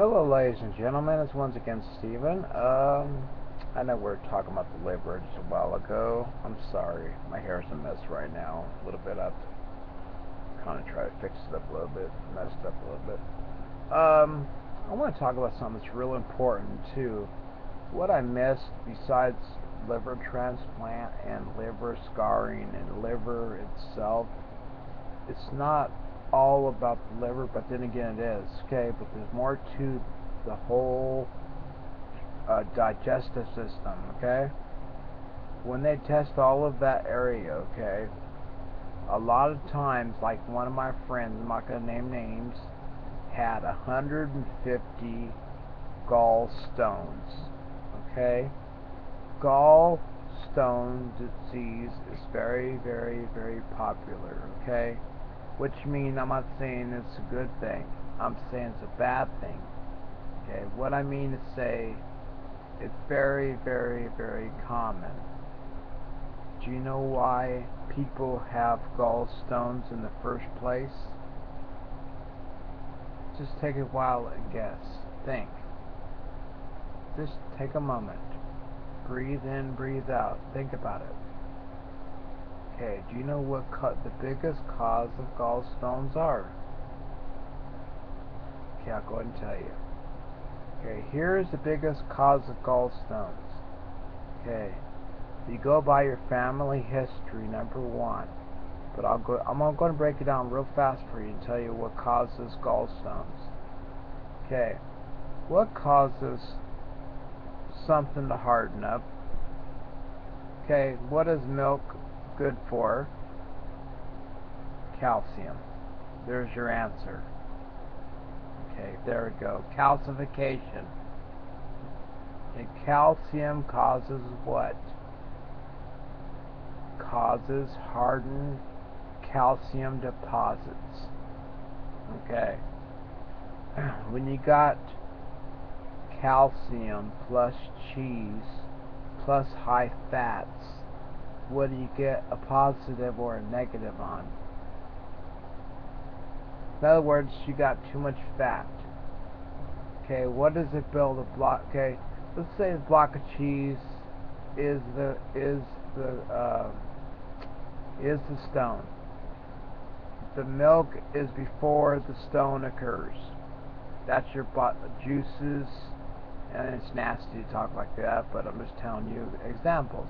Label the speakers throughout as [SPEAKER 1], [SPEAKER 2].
[SPEAKER 1] Hello, ladies and gentlemen. It's once again Steven. I know we were talking about the liver just a while ago. I'm sorry. My hair's a mess right now. A little bit up. Kind of try to fix it up a little bit. Messed up a little bit. I want to talk about something that's real important too. What I missed besides liver transplant and liver scarring and liver itself, it's not all about the liver, but then again it is, okay, but there's more to the whole digestive system, okay? When they test all of that area, okay, a lot of times, like one of my friends, I'm not going to name names, had 150 gallstones, okay? Gallstone disease is very, very, very popular, okay? Which means I'm not saying it's a good thing. I'm saying it's a bad thing. Okay, what I mean to say, it's very, very, very common. Do you know why people have gallstones in the first place? Just take a while and guess. Think. Just take a moment. Breathe in, breathe out. Think about it. Okay, do you know what the biggest cause of gallstones are? Okay, I'll go ahead and tell you. Okay, here's the biggest cause of gallstones. Okay, you go by your family history, number one. But I'm going to break it down real fast for you and tell you what causes gallstones. Okay, what causes something to harden up? Okay, what is milk good for? Calcium. There's your answer. Okay, there we go. Calcification. Okay, calcium causes what? Causes hardened calcium deposits. Okay. When you got calcium plus cheese plus high fats, what do you get a positive or a negative on? In other words, you got too much fat. Okay, what does it build a block? Okay, let's say the block of cheese is the stone. The milk is before the stone occurs. That's your juices, and it's nasty to talk like that, but I'm just telling you examples.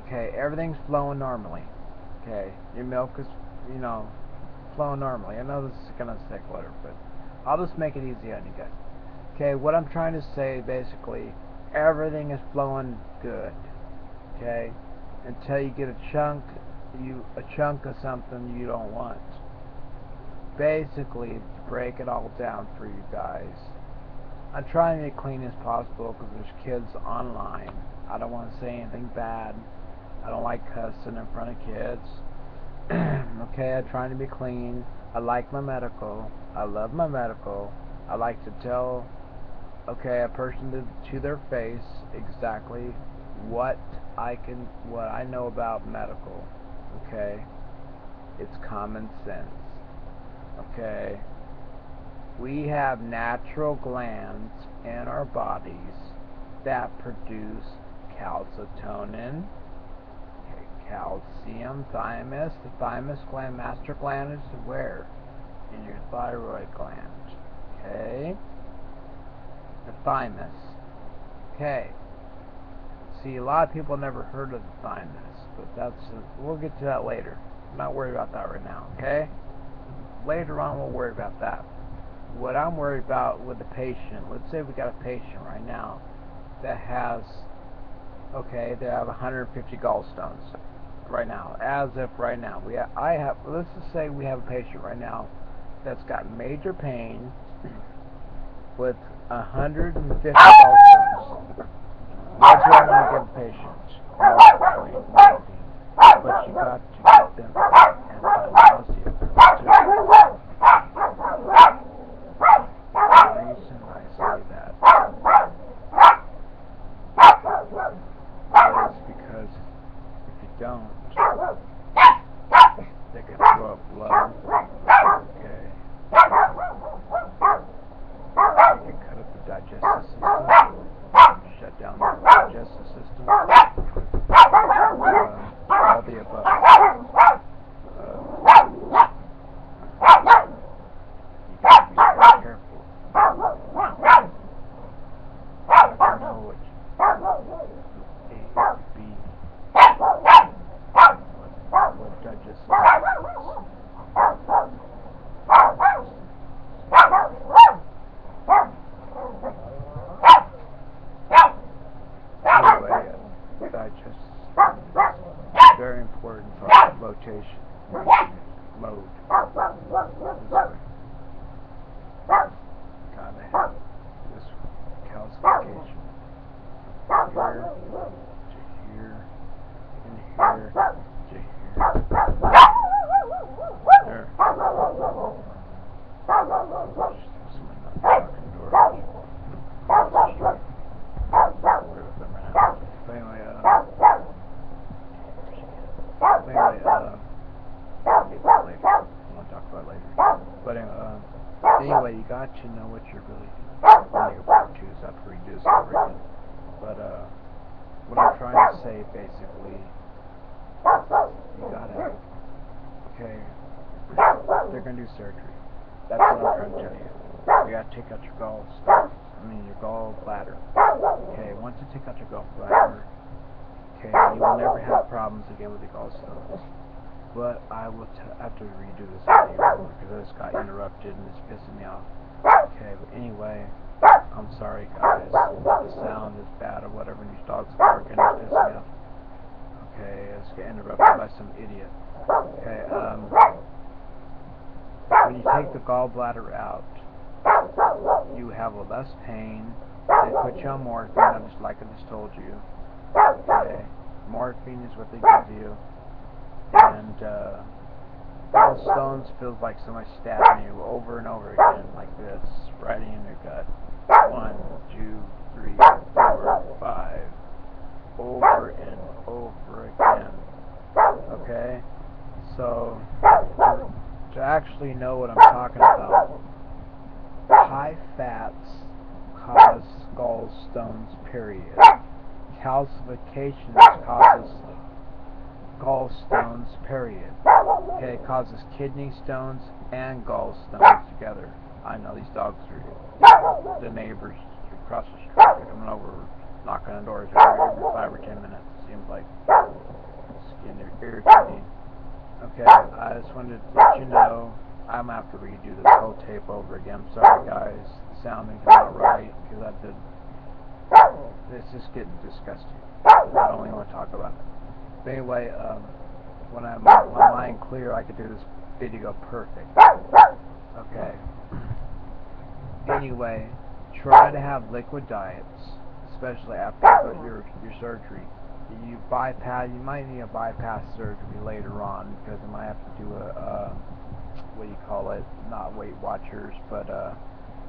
[SPEAKER 1] Okay, everything's flowing normally. Okay, your milk is, flowing normally. I know this is gonna stick later, but I'll just make it easy on you guys. Okay, what I'm trying to say basically, everything is flowing good. Okay, until you get a chunk of something you don't want. Basically, to break it all down for you guys, I'm trying to be clean as possible because there's kids online. I don't want to say anything bad. I don't like cussing in front of kids. Okay, I'm trying to be clean. I like my medical. I love my medical. I like to tell, a person to their face exactly what I know about medical. Okay, it's common sense. Okay, we have natural glands in our bodies that produce calcitonin, calcium, thymus. The thymus gland, master gland, is where? In your thyroid gland. Okay? The thymus. Okay. See, a lot of people never heard of the thymus, but we'll get to that later. I'm not worried about that right now, okay? Later on, we'll worry about that. What I'm worried about with the patient, let's say we got a patient right now that has, they have 150 gallstones right now, as if right now. Let's just say we have a patient right now that's got major pain with 150 gallstones. What do I want to give a patient? Morphine. But you got to get them anti-nausea. The reason I say that is because if you don't, they can throw up blood. Okay. calcification mode. This way. Gotta have this calcification. Here to here, and here to here. There. Somebody not knocking the door. But anyway, we'll talk about it later. But anyway, you got to know what you're really doing. When you're part two, so I have to redo this over again. But what I'm trying to say, basically, you gotta, okay, they're gonna do surgery. That's what I'm trying to tell you. You gotta take out your your gallbladder. Okay, once you take out your gallbladder, okay, you will never have problems again with the gallstones. But I will have to redo this video because I just got interrupted and it's pissing me off. Okay, but anyway, I'm sorry guys, the sound is bad or whatever, and these dogs barking, it's pissing me off. Okay, I just get interrupted by some idiot. Okay, when you take the gallbladder out, you have a less pain. They put you on morphine, just like I just told you. Okay, morphine is what they give you. And gallstones feels like somebody stabbing you over and over again, like this, right in your gut. 1, 2, 3, 4, 5, over and over again. Okay, so to actually know what I'm talking about, high fats cause gallstones, period. Calcification causes gallstones, period. Okay, it causes kidney stones and gallstones together. I know these dogs are the neighbors across the street are coming over, knocking on doors every 5 or 10 minutes. It seems like it's getting irritating. Okay, I just wanted to let you know I'm gonna have to redo this whole tape over again. I'm sorry guys, the sound didn't come out right because I did. It's just getting disgusting. I don't even want to talk about it. But anyway, when I have my mind clear, I could do this video perfect. Okay. Anyway, try to have liquid diets, especially after your surgery. You might need a bypass surgery later on because you might have to do a what do you call it? Not Weight Watchers, but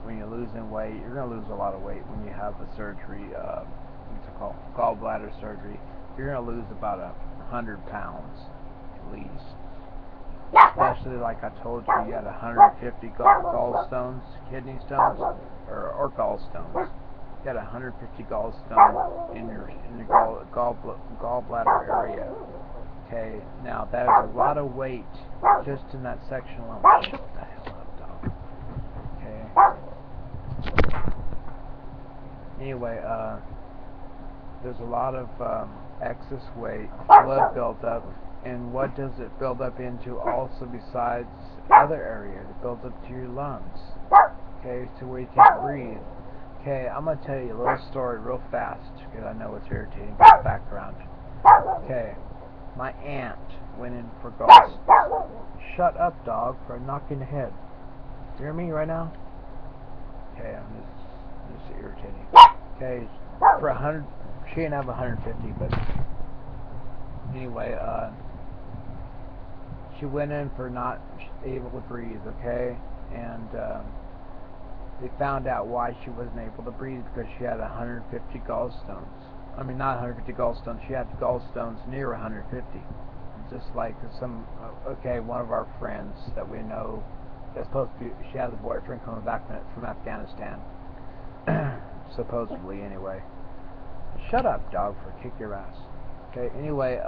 [SPEAKER 1] when you're losing weight, you're gonna lose a lot of weight when you have the surgery. What's it called? Gallbladder surgery. You're gonna lose about 100 pounds at least. Especially like I told you, you had 150 gallstones, kidney stones, or gallstones. You had 150 gallstones in your gallbladder area. Okay, now that is a lot of weight just in that section alone. Shut the hell up, dog. Okay. Anyway, there's a lot of excess weight, blood built up, and what does it build up into also besides other areas? It builds up to your lungs, okay, to where you can't breathe. Okay, I'm going to tell you a little story real fast, because I know it's irritating for the background. Okay, my aunt went in for gallstones. Shut up, dog, for knocking the head. You hear me right now? Okay, I'm just irritating. Okay, for 100, she didn't have 150, but anyway, she went in for not able to breathe, okay, and they found out why she wasn't able to breathe because she had 150 gallstones. I mean, not 150 gallstones, she had gallstones near 150. Just like one of our friends that we know, that's supposed to be, she has a boyfriend coming back from Afghanistan. Supposedly, anyway. Shut up, dog, for kick your ass. Okay, anyway,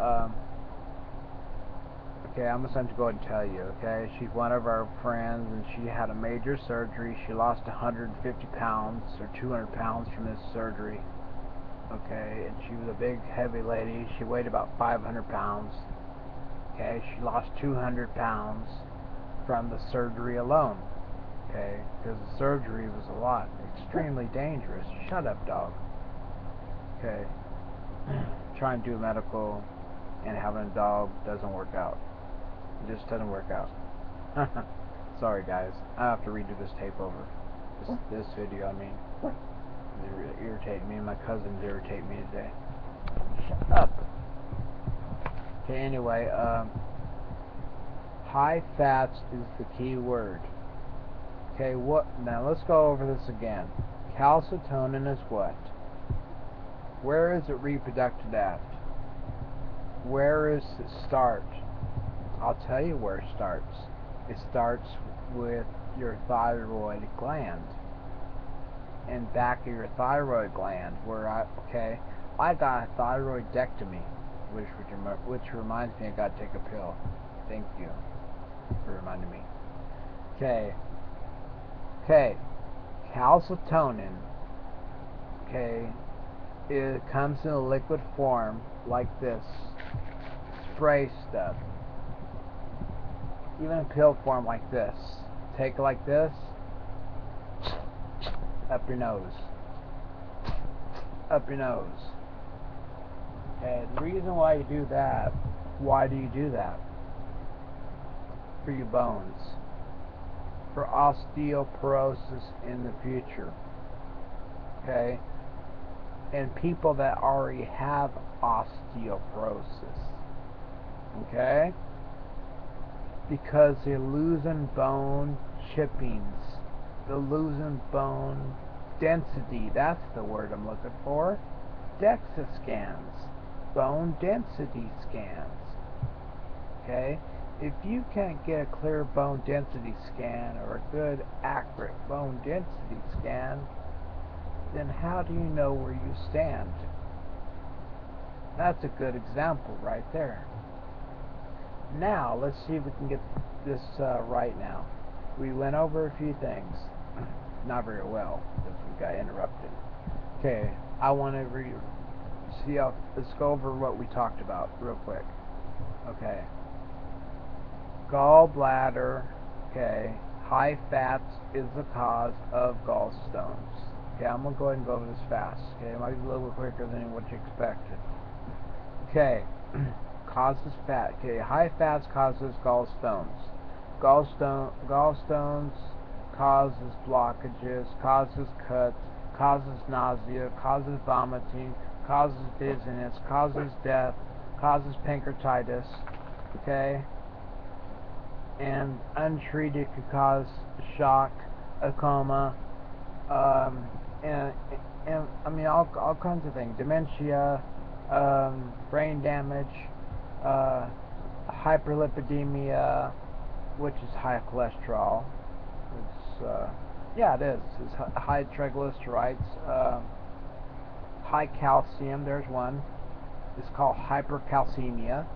[SPEAKER 1] okay, I'm just going to go ahead and tell you, okay? She's one of our friends, and she had a major surgery. She lost 150 pounds or 200 pounds from this surgery, okay? And she was a big, heavy lady. She weighed about 500 pounds, okay? She lost 200 pounds from the surgery alone, okay? Because the surgery was a lot, extremely dangerous. Shut up, dog. Okay, trying to do medical and having a dog doesn't work out. It just doesn't work out. Sorry guys, I have to redo this tape over. This video, I mean. It's irritating me, and my cousins irritate me today. Shut up! Okay, anyway, high fats is the key word. Okay, now let's go over this again. Calcitonin is what? Where is it reproduced at? Where is it start? I'll tell you where it starts. It starts with your thyroid gland. And back of your thyroid gland, where I got a thyroidectomy, which reminds me I gotta take a pill. Thank you for reminding me. Okay, calcitonin. Okay, it comes in a liquid form like this, spray stuff. Even in pill form like this. Take it like this. Up your nose. Up your nose. Okay, the reason why you do that, why do you do that? For your bones. For osteoporosis in the future. Okay? And people that already have osteoporosis. Okay? Because they're losing bone chippings. They're losing bone density. That's the word I'm looking for. DEXA scans. Bone density scans. Okay? If you can't get a clear bone density scan or a good, accurate bone density scan, then how do you know where you stand? That's a good example right there. Now, let's see if we can get this right now. We went over a few things. Not very well, because we got interrupted. Okay, I want to let's go over what we talked about real quick. Okay. Gallbladder, okay, high fats is the cause of gallstones. Okay, I'm going to go ahead and go over this fast. Okay, it might be a little bit quicker than what you expected. Okay, causes fat. Okay, high fats causes gallstones. Gallstones causes blockages, causes cuts, causes nausea, causes vomiting, causes dizziness, causes death, causes pancreatitis. Okay? And untreated could cause shock, a coma, and I mean all kinds of things. Dementia, brain damage, hyperlipidemia, which is high cholesterol. It's yeah, it is. It's high triglycerides, high calcium. There's one. It's called hypercalcemia.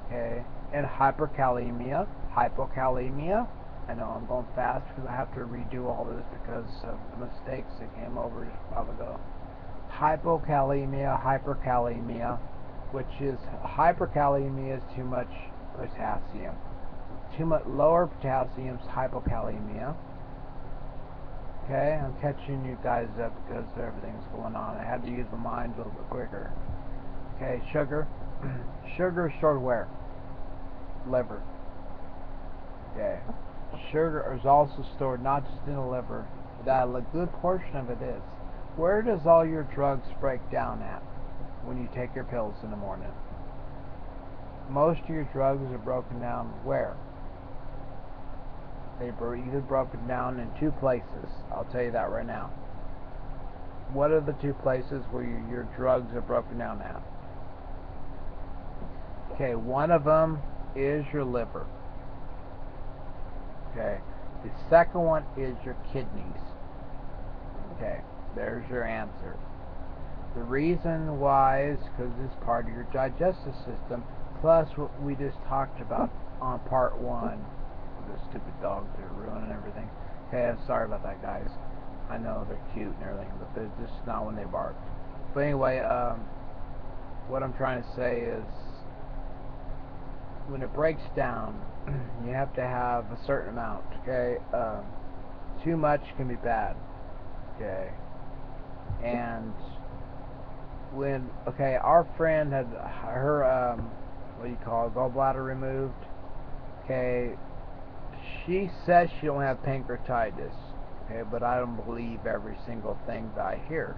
[SPEAKER 1] Okay, and hyperkalemia, hypokalemia. I know I'm going fast because I have to redo all this because of the mistakes that came over just a while ago. Hypokalemia, hyperkalemia, which is hyperkalemia is too much potassium. Too much lower potassium is hypokalemia. Okay, I'm catching you guys up because everything's going on. I had to use my mind a little bit quicker. Okay, sugar. Sugar is stored where? Liver. Okay. Sugar is also stored not just in the liver, that a good portion of it is. Where does all your drugs break down at when you take your pills in the morning? Most of your drugs are broken down where? They're either broken down in two places. I'll tell you that right now. What are the two places where your drugs are broken down at? Okay, one of them is your liver. Okay, the second one is your kidneys. Okay, there's your answer. The reason why is because it's part of your digestive system, plus what we just talked about on part one. The stupid dogs are ruining everything. Okay, I'm sorry about that, guys. I know they're cute and everything, but they're just not when they bark. But anyway, what I'm trying to say is, when it breaks down, you have to have a certain amount. Okay, too much can be bad. Okay, and our friend had her what do you call it, gallbladder removed. Okay, she says she don't have pancreatitis. Okay, but I don't believe every single thing that I hear.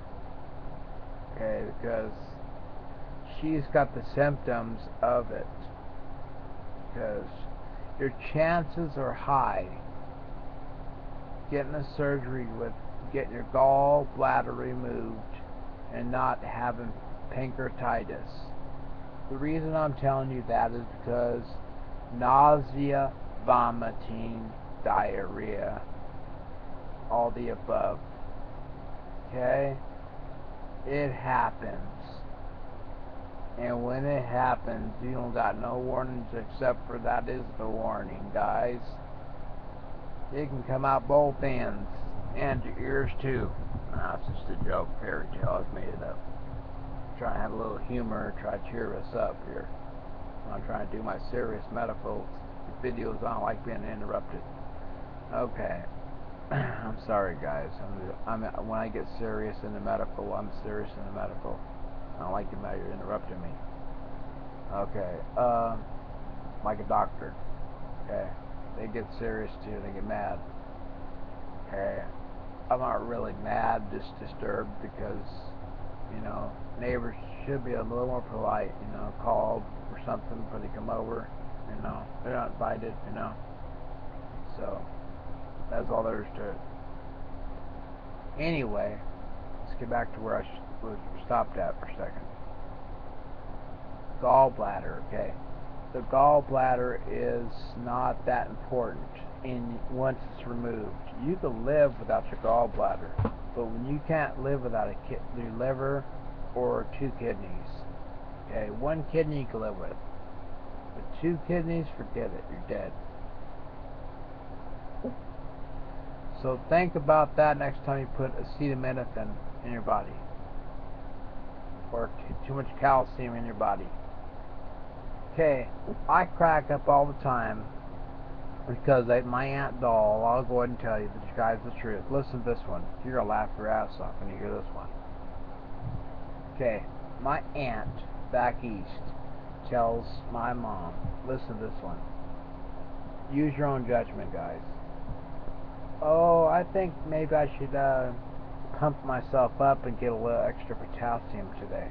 [SPEAKER 1] Okay, because she's got the symptoms of it. Because your chances are high getting a surgery with getting your gallbladder removed and not having pancreatitis. The reason I'm telling you that is because nausea, vomiting, diarrhea, all the above. Okay? It happens. And when it happens, you don't got no warnings except for that is the warning, guys. It can come out both ends. And your ears too. Nah, it's just a joke, fairy tale. I've made it up. Try to have a little humor, try to cheer us up here. I'm trying to do my serious medical videos. I don't like being interrupted. Okay. I'm sorry, guys. When I get serious in the medical, I'm serious in the medical. I don't like you interrupting me. Okay. Like a doctor. Okay. They get serious too. They get mad. Okay. I'm not really mad, just disturbed because, you know, neighbors should be a little more polite, you know, called or something before they come over, you know, they're not invited, you know, so, that's all there is to it. Anyway, let's get back to where I was stopped at for a second. Gallbladder, okay, the gallbladder is not that important once it's removed. You can live without your gallbladder, but when you can't live without your liver or 2 kidneys, okay, 1 kidney you can live with, but 2 kidneys, forget it, you're dead. So think about that next time you put acetaminophen in your body, or too much calcium in your body. Okay, I crack up all the time because my Aunt Doll, I'll go ahead and tell you, the guys, the truth. Listen to this one. You're going to laugh your ass off when you hear this one. Okay, my aunt back east tells my mom, listen to this one. Use your own judgment, guys. Oh, I think maybe I should pump myself up and get a little extra potassium today.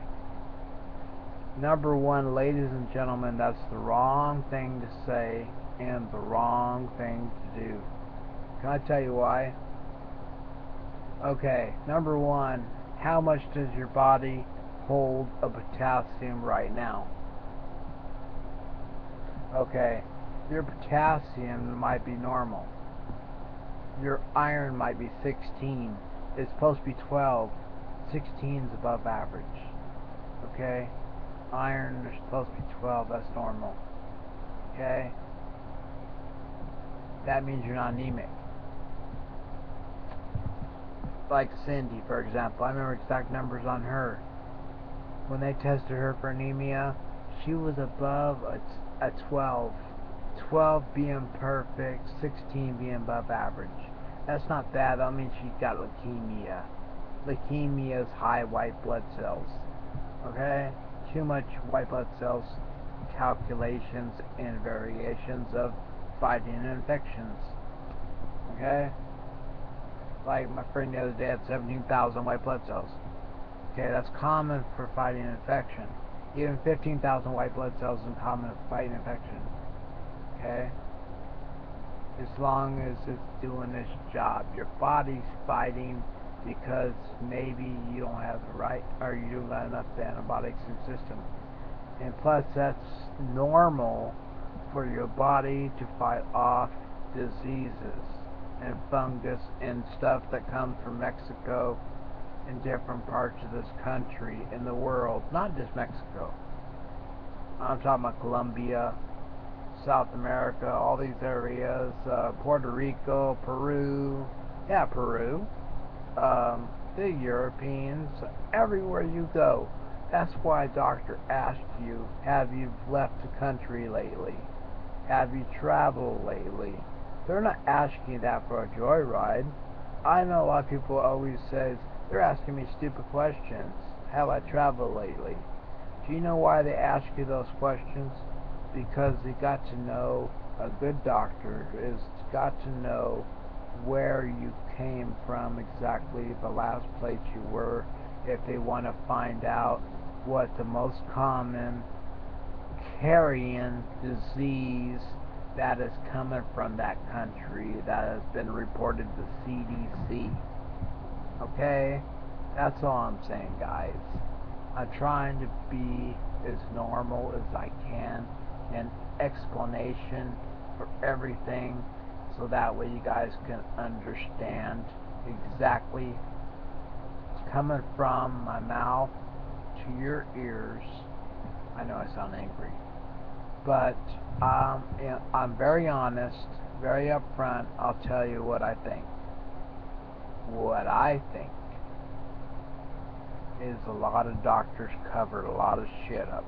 [SPEAKER 1] Number one, ladies and gentlemen, that's the wrong thing to say and the wrong thing to do. Can I tell you why? Okay, number one, how much does your body hold of potassium right now? Okay, your potassium might be normal. Your iron might be 16. It's supposed to be 12. 16 is above average. Okay? Iron is supposed to be 12. That's normal. Okay? That means you're not anemic. Like Cindy, for example. I remember exact numbers on her. When they tested her for anemia, she was above a 12. 12 being perfect, 16 being above average. That's not bad. That means she's got leukemia. Leukemia is high white blood cells. Okay? Too much white blood cells, calculations and variations of fighting infections. Okay? Like my friend the other day had 17,000 white blood cells. Okay, that's common for fighting infection. Even 15,000 white blood cells is common for fighting infection. Okay? As long as it's doing its job. Your body's fighting because maybe you don't have the right, or you don't have enough antibiotics in the system. And plus, that's normal for your body to fight off diseases and fungus and stuff that comes from Mexico and different parts of this country in the world. Not just Mexico. I'm talking about Colombia, South America, all these areas, Puerto Rico, Peru, Peru, the Europeans, everywhere you go. That's why a doctor asked you, have you left the country lately? Have you traveled lately? They're not asking you that for a joyride. I know a lot of people always say, they're asking me stupid questions. Have I traveled lately? Do you know why they ask you those questions? Because they got to know A good doctor is got to know where you came from, exactly the last place you were, if they want to find out what the most common carrying disease that is coming from that country that has been reported to CDC. Okay? That's all I'm saying, guys. I'm trying to be as normal as I can and explanation for everything so that way you guys can understand exactly what's coming from my mouth to your ears. I know I sound angry, but I'm very honest, very upfront. I'll tell you what I think. What I think is a lot of doctors covered a lot of shit up.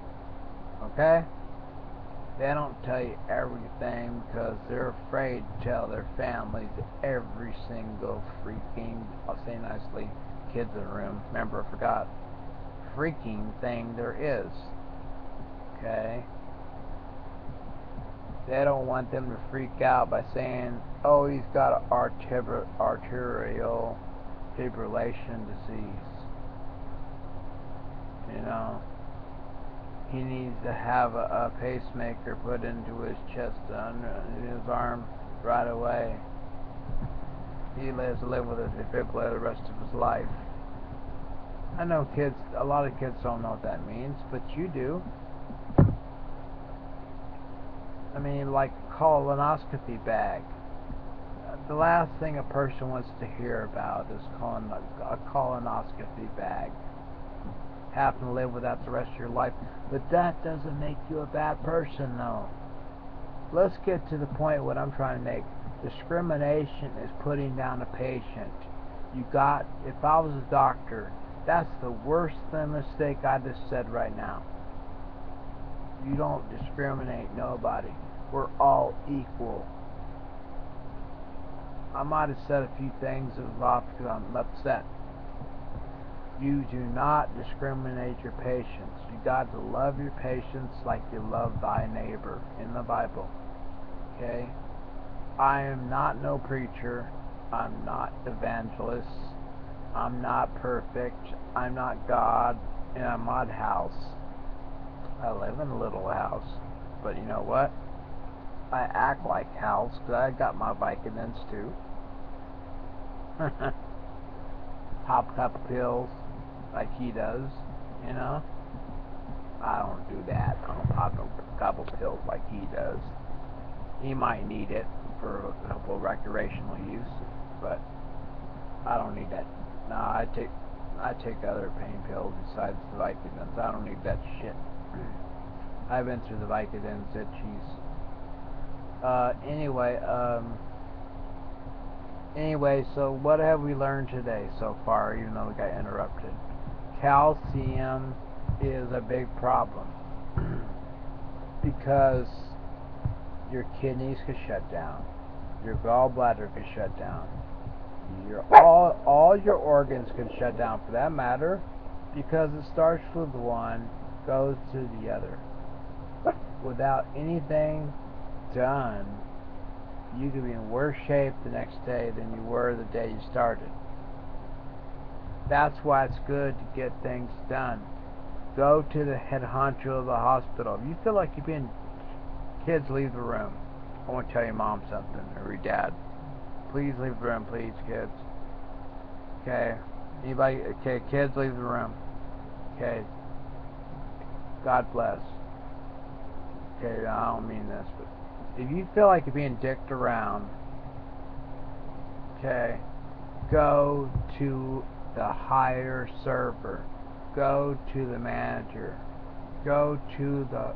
[SPEAKER 1] Okay? They don't tell you everything because they're afraid to tell their families every single freaking, I'll say nicely, kids in the room, remember I forgot, freaking thing there is. Okay? They don't want them to freak out by saying, oh, he's got an arterial fibrillation disease. You know, he needs to have a pacemaker put into his chest under his arm right away. He has to live with a defibrillator the rest of his life. I know kids, a lot of kids don't know what that means, but you do. I mean, like a colonoscopy bag. The last thing a person wants to hear about is a colonoscopy bag. Happen to live with that the rest of your life, but that doesn't make you a bad person, though. Let's get to the point what I'm trying to make. Discrimination is putting down a patient. If I was a doctor, that's the worst mistake I just said right now. You don't discriminate nobody. We're all equal. I might have said a few things that was off because I'm upset. You do not discriminate your patients. You got to love your patients like you love thy neighbor in the Bible. Okay? I am not no preacher. I'm not evangelist. I'm not perfect. I'm not God in a mud house. I live in a little house. But you know what? I act like house because I got my vitamins too. Pop a couple pills like he does, you know. I don't do that. I don't pop no couple pills like he does. He might need it for a couple of recreational use, but I don't need that. No, I take other pain pills besides the Vicodins. I don't need that shit. I've been through the Vicodins itchies. Anyway, so what have we learned today so far, even though we got interrupted? Calcium is a big problem because your kidneys could shut down, your gallbladder could shut down, all your organs could shut down for that matter, because it starts with one, goes to the other. Without anything done, you could be in worse shape the next day than you were the day you started. That's why it's good to get things done. Go to the head honcho of the hospital. If you feel like you're being... Kids, leave the room. I want to tell your mom something, or your dad. Please leave the room, please, kids. Okay? Anybody? Okay, kids, leave the room. Okay? God bless. Okay, I don't mean this, but if you feel like you're being dicked around, okay, go to the higher server. Go to the manager. Go to the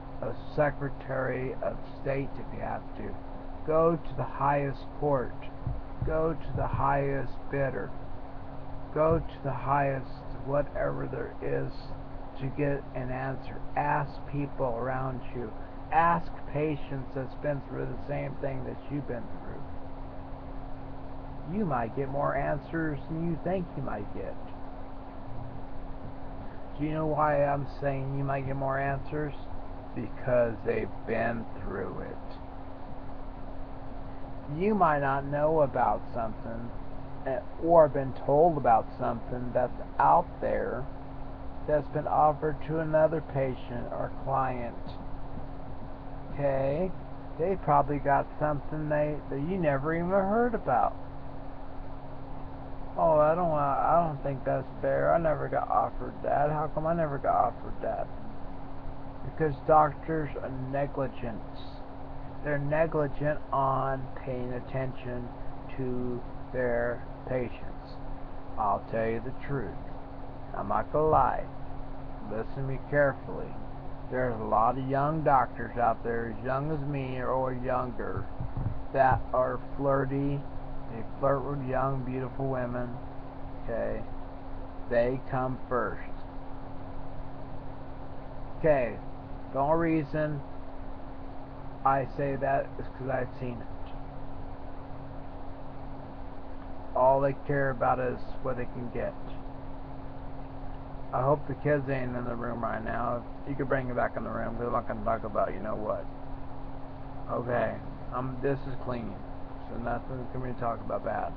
[SPEAKER 1] Secretary of State if you have to. Go to the highest court. Go to the highest bidder. Go to the highest whatever there is to get an answer. Ask people around you. Ask patients that's been through the same thing that you've been through. You might get more answers than you think you might get. Do you know why I'm saying you might get more answers? Because they've been through it. You might not know about something or been told about something that's out there that's been offered to another patient or client. Okay? They probably got something that you never even heard about. Oh, I don't think that's fair. I never got offered that. How come I never got offered that? Because doctors are negligent. They're negligent on paying attention to their patients. I'll tell you the truth. I'm not gonna lie. Listen to me carefully. There's a lot of young doctors out there, as young as me or younger, that are flirty. They flirt with young, beautiful women. Okay? They come first. Okay. The only reason I say that is because I've seen it. All they care about is what they can get. I hope the kids ain't in the room right now. You could bring them back in the room because I'm not going to talk about you know what. Okay. This is clean. So nothing can we talk about bad.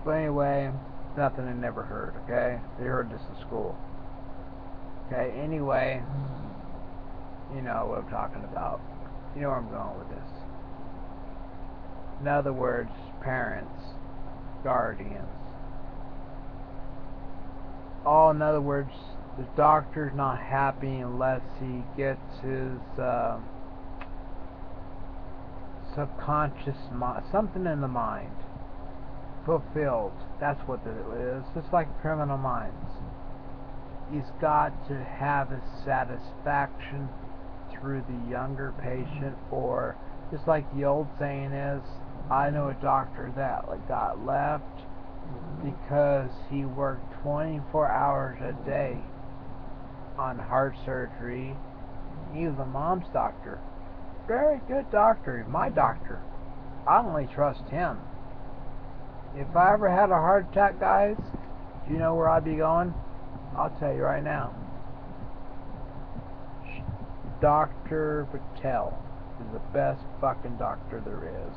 [SPEAKER 1] But anyway, nothing they never heard, okay? They heard this in school. Okay, anyway, you know what I'm talking about. You know where I'm going with this. In other words, parents, guardians. In other words, the doctor's not happy unless he gets his subconscious mind, something in the mind, fulfilled. That's what it is. Just like Criminal Minds. He's got to have his satisfaction through the younger patient, or just like the old saying is, I know a doctor that got left because he worked 24 hours a day on heart surgery. He was a mom's doctor. Very good doctor. My doctor. I only trust him. If I ever had a heart attack, guys, do you know where I'd be going? I'll tell you right now. Dr. Patel is the best fucking doctor there is.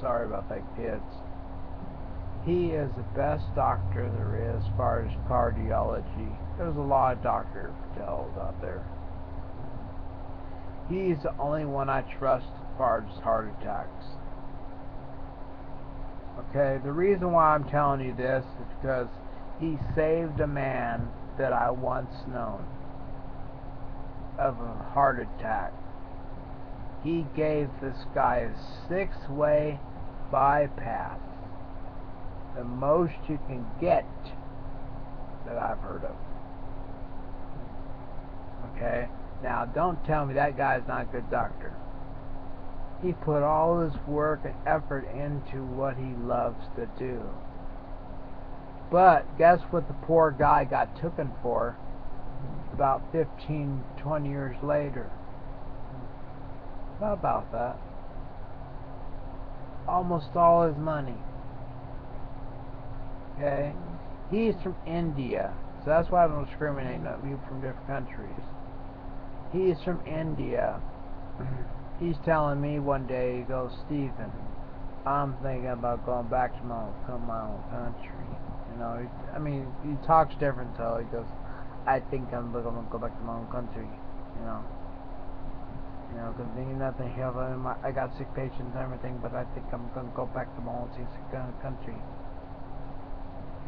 [SPEAKER 1] Sorry about that, kids. He is the best doctor there is as far as cardiology. There's a lot of Dr. Patels out there. He's the only one I trust as far as heart attacks. Okay, the reason why I'm telling you this is because he saved a man that I once known of a heart attack. He gave this guy a 6-way bypass. The most you can get that I've heard of. Okay? Now, don't tell me that guy's not a good doctor. He put all his work and effort into what he loves to do. But guess what the poor guy got taken for about 15, 20 years later? How about that? Almost all his money. Okay? He's from India. So that's why I don't discriminate on people from different countries. He's from India. He's telling me one day, he goes, Stephen, I'm thinking about going back to my own country. You know, he talks different, so he goes, I think I'm going to go back to my own country. You know, because there's nothing here. I got sick patients and everything, but I think I'm going to go back to my own country.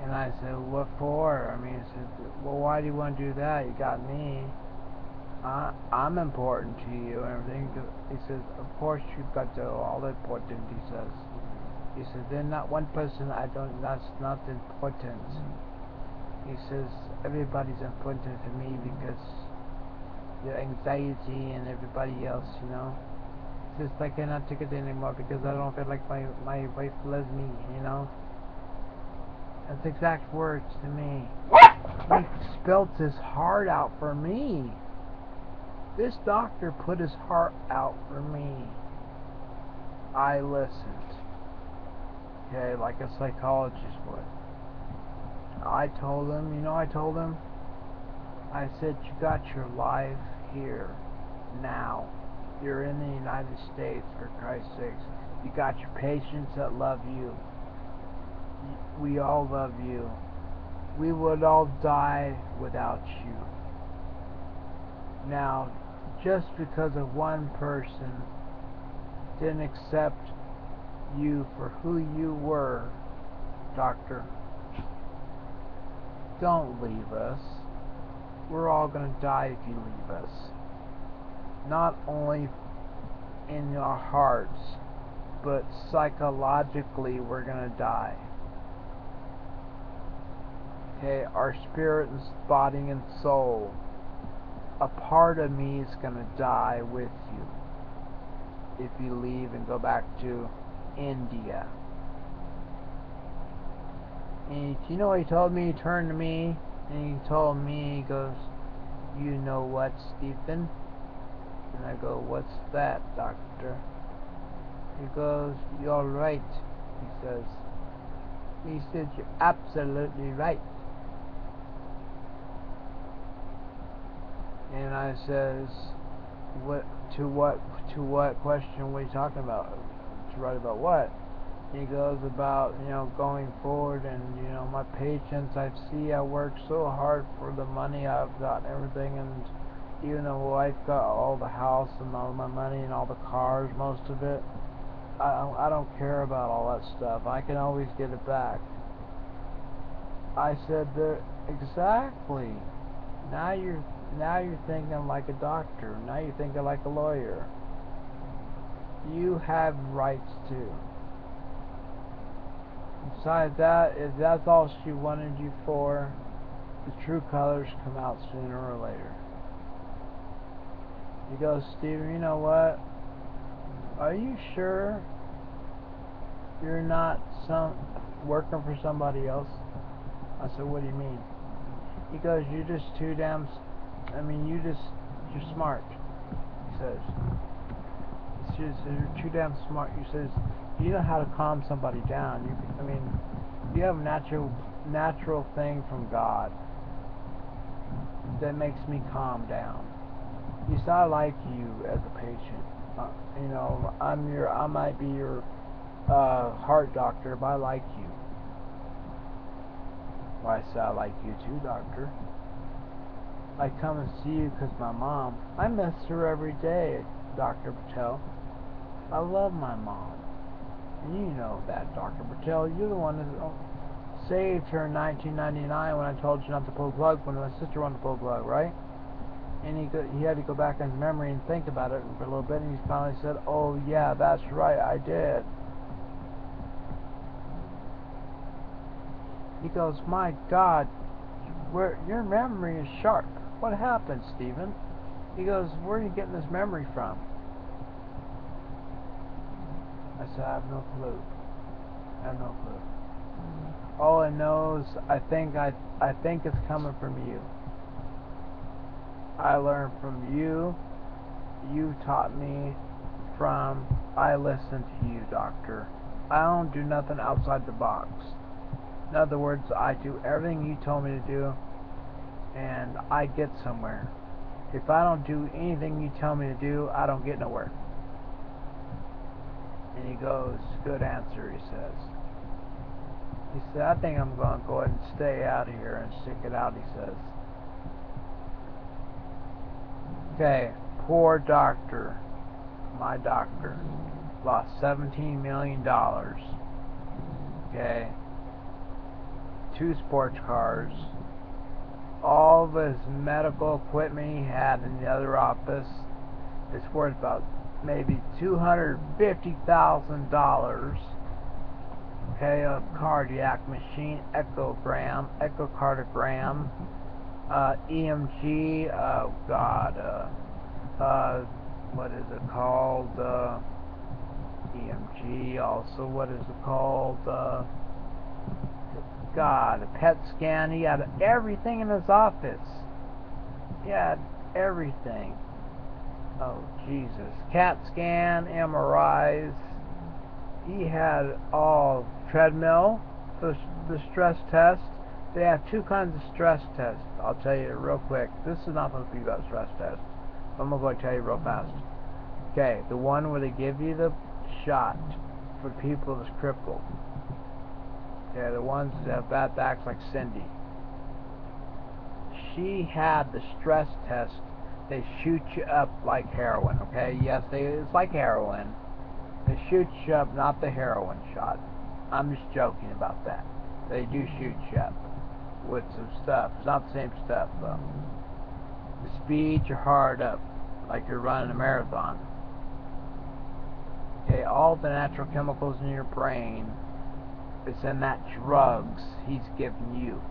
[SPEAKER 1] And I said, what for? He said, well, why do you want to do that? You got me. I'm important to you and everything. He says, of course you've got to all important, He says, there's not one person that's not important. He says, everybody's important to me because your anxiety and everybody else, you know. He says, I cannot take it anymore because I don't feel like my wife loves me, you know. That's exact words to me. He spelt his heart out for me. This doctor put his heart out for me. I listened. Okay, like a psychologist would. I told him, I said, you got your life here, now. You're in the United States, for Christ's sakes. You got your patients that love you. We all love you. We would all die without you. Now, just because of one person didn't accept you for who you were, doctor, don't leave us. We're all going to die if you leave us. Not only in our hearts, but psychologically we're going to die. Okay, our spirit and body and soul, a part of me is going to die with you if you leave and go back to India. And you know what he told me? He turned to me and he told me, he goes, "You know what, Stephen?" And I go, "What's that, doctor?" He goes, "You're right," he says. He said, "You're absolutely right." And I says, what question were you talking about? To write about what? He goes, about, going forward, and, my patients, I work so hard for the money I've got and everything, and even though my wife got all the house and all my money and all the cars, most of it, I don't care about all that stuff. I can always get it back. I said, exactly. Now you're thinking like a doctor. Now you're thinking like a lawyer. You have rights too. Besides that, if that's all she wanted you for, the true colors come out sooner or later. He goes, "Stephen, you know what? Are you sure you're not working for somebody else?" I said, "What do you mean?" He goes, "You're just too damn, you're smart," he says. You're too damn smart. He says, "You know how to calm somebody down. You have a natural thing from God that makes me calm down." He said, "I like you as a patient. I might be your heart doctor, but I like you." Well, I said, "I like you too, doctor. I come and see you because my mom, I miss her every day, Dr. Patel. I love my mom. And you know that, Dr. Patel. You're the one that saved her in 1999 when I told you not to pull the plug, when my sister wanted to pull the plug, right?" And he had to go back in his memory and think about it for a little bit, and he finally said, "Oh yeah, that's right, I did." He goes, "My God, your memory is sharp. What happened, Stephen?" He goes, "Where are you getting this memory from?" I said, "I have no clue. I have no clue. All I know is I think it's coming from you. I learned from you. You taught me from. I listened to you, doctor. I don't do nothing outside the box. In other words, I do everything you told me to do, and I get somewhere. If I don't do anything you tell me to do, I don't get nowhere." And he goes, "Good answer," he says. He said, "I think I'm going to go ahead and stay out of here and stick it out," he says. Okay, poor doctor, my doctor, lost $17 million. Okay, 2 sports cars, all of his medical equipment he had in the other office. It's worth about maybe $250,000. Okay, a cardiac machine, echocardiogram, EMG, oh God, what is it called? EMG, also, what is it called? God, a PET scan. He had everything in his office. He had everything. Oh, Jesus. CAT scan, MRIs. He had all treadmill, the stress test. They have 2 kinds of stress tests. I'll tell you real quick. This is not supposed to be about stress tests. I'm going to tell you real fast. Okay, the one where they give you the shot for people that's crippled. Okay, the ones that have bad backs like Cindy. She had the stress test. They shoot you up like heroin, okay? Yes, it's like heroin. They shoot you up, not the heroin shot. I'm just joking about that. They do shoot you up with some stuff. It's not the same stuff, though. It speeds your heart up like you're running a marathon. Okay, all the natural chemicals in your brain, it's in that drugs he's giving you.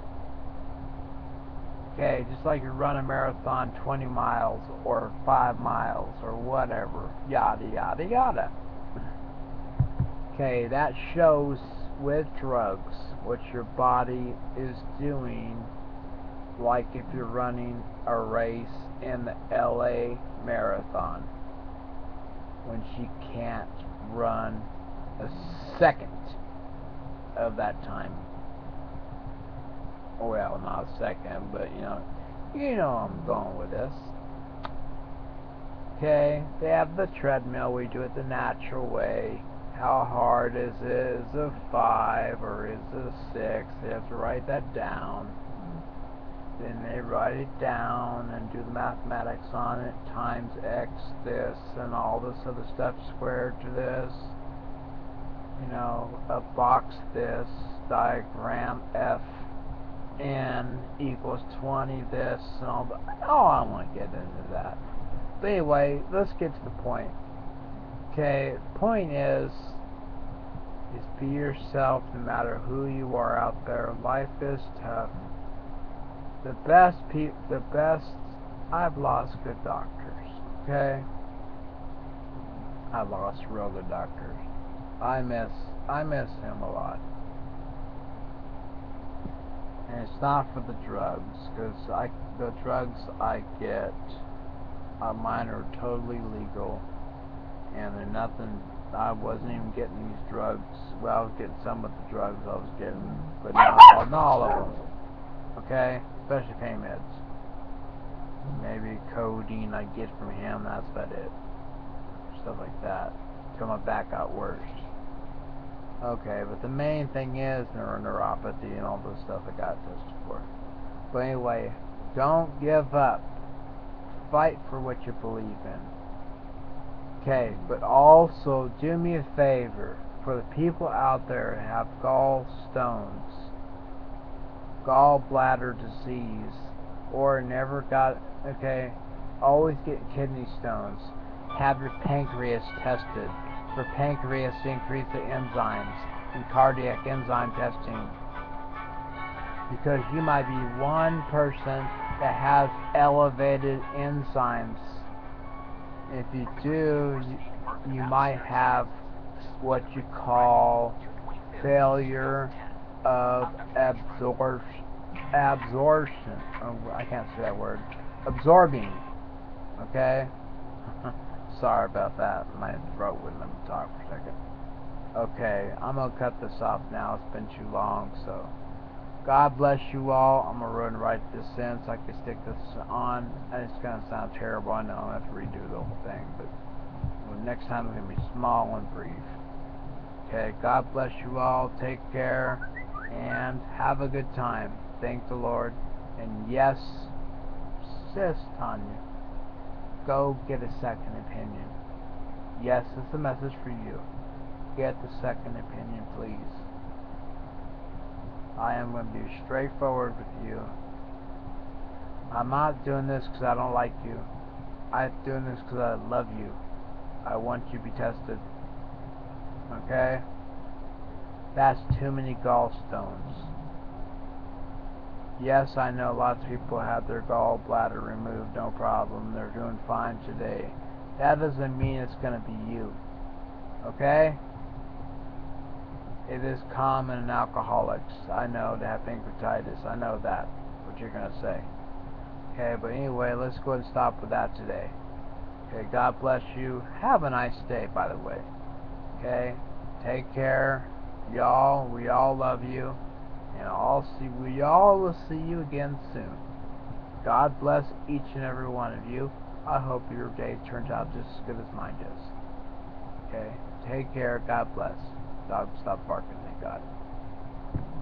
[SPEAKER 1] Okay, just like you run a marathon 20 miles or 5 miles or whatever, yada yada yada. Okay, that shows with drugs what your body is doing, like if you're running a race in the LA Marathon when she can't run a second of that time. Well, not a second, but you know I'm going with this. Okay, they have the treadmill. We do it the natural way. How hard is it? Is it a 5 or is it a 6? They have to write that down. Then they write it down and do the mathematics on it. Times X this and all this other stuff squared to this. You know, a box this, diagram F N equals 20 this and all that. Oh, I don't want to get into that. But anyway, let's get to the point. Okay, the point is be yourself no matter who you are out there. Life is tough. The best, I've lost good doctors, okay? I've lost real good doctors. I miss him a lot. And it's not for the drugs, because the drugs I get, mine are totally legal, and they're nothing. I wasn't even getting these drugs. Well, I was getting some of the drugs I was getting, but not all of them. Okay, especially pain meds. Maybe codeine I get from him. That's about it. Stuff like that. Till my back got worse. Okay, but the main thing is neuropathy and all this stuff I got tested for. But anyway, don't give up. Fight for what you believe in. Okay, but also do me a favor. For the people out there who have gallstones, gallbladder disease, or never got, okay, always get kidney stones. Have your pancreas tested. For pancreas to increase the enzymes and cardiac enzyme testing, because you might be one person that has elevated enzymes. If you do, you might have what you call failure of absorption. Oh, I can't say that word. Absorbing. Okay? Sorry about that. My throat wouldn't let me talk for a second. Okay, I'm going to cut this off now. It's been too long, so God bless you all. I'm going to run right this in so I can stick this on. And it's going to sound terrible. I know I have to redo the whole thing, but next time it's going to be small and brief. Okay, God bless you all. Take care and have a good time. Thank the Lord. And yes, sis Tanya, go get a second opinion. Yes, it's a message for you. Get the second opinion, please. I am going to be straightforward with you. I'm not doing this because I don't like you. I'm doing this because I love you. I want you to be tested. Okay? That's too many gallstones. Yes, I know lots of people have their gallbladder removed, no problem. They're doing fine today. That doesn't mean it's going to be you. Okay? It is common in alcoholics. I know to have pancreatitis. I know that. What you're going to say. Okay, but anyway, let's go ahead and stop with that today. Okay, God bless you. Have a nice day, by the way. Okay? Take care. Y'all, we all love you. And we all will see you again soon. God bless each and every one of you. I hope your day turns out just as good as mine does. Okay? Take care. God bless. Dog, stop barking. Thank God.